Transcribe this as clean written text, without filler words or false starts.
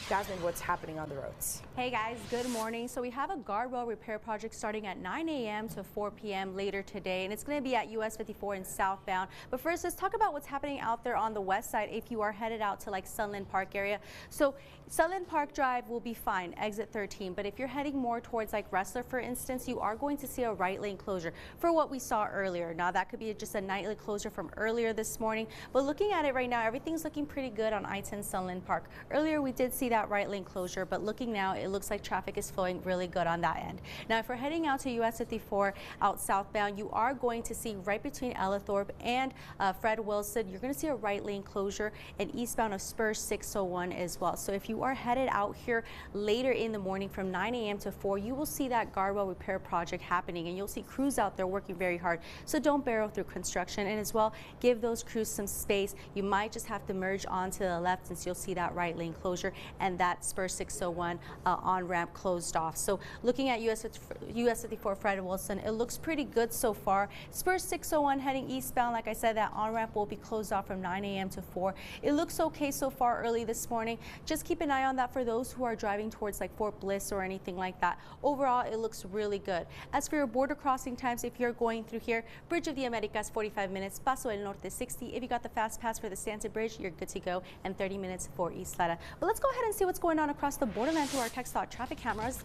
Jasmine, what's happening on the roads? Hey guys, good morning. So we have a guardrail repair project starting at 9 a.m. to 4 p.m. later today, and it's going to be at US-54 and Southbound. But first, let's talk about what's happening out there on the west side if you are headed out to like Sunland Park area. So Sunland Park Drive will be fine, exit 13, but if you're heading more towards like Wrestler, for instance, you are going to see a right lane closure for what we saw earlier. Now that could be just a nightly closure from earlier this morning, but looking at it right now, everything's looking pretty good on I-10 Sunland Park. Earlier we did see that right lane closure, but looking now, it looks like traffic is flowing really good on that end. Now if we're heading out to US-54 out southbound, you are going to see right between Ellerthorpe and Fred Wilson, you're going to see a right lane closure, and eastbound of Spur 601 as well. So if you are headed out here later in the morning from 9 a.m. to 4, you will see that guardrail repair project happening, and you'll see crews out there working very hard. So don't barrel through construction, and as well, give those crews some space. You might just have to merge onto the left since you'll see that right lane closure and that Spur 601 on-ramp closed off. So looking at US-54 Fred Wilson, it looks pretty good so far. Spur 601 heading eastbound, like I said, that on-ramp will be closed off from 9 a.m. to 4. It looks okay so far early this morning. Just keep an eye on that for those who are driving towards like Fort Bliss or anything like that. Overall, it looks really good. As for your border crossing times, if you're going through here, Bridge of the Americas 45 minutes, Paso del Norte 60. If you got the fast pass for the Stanton Bridge, you're good to go, and 30 minutes for East Lara. But let's go ahead and see what's going on across the borderland through our text thought traffic cameras.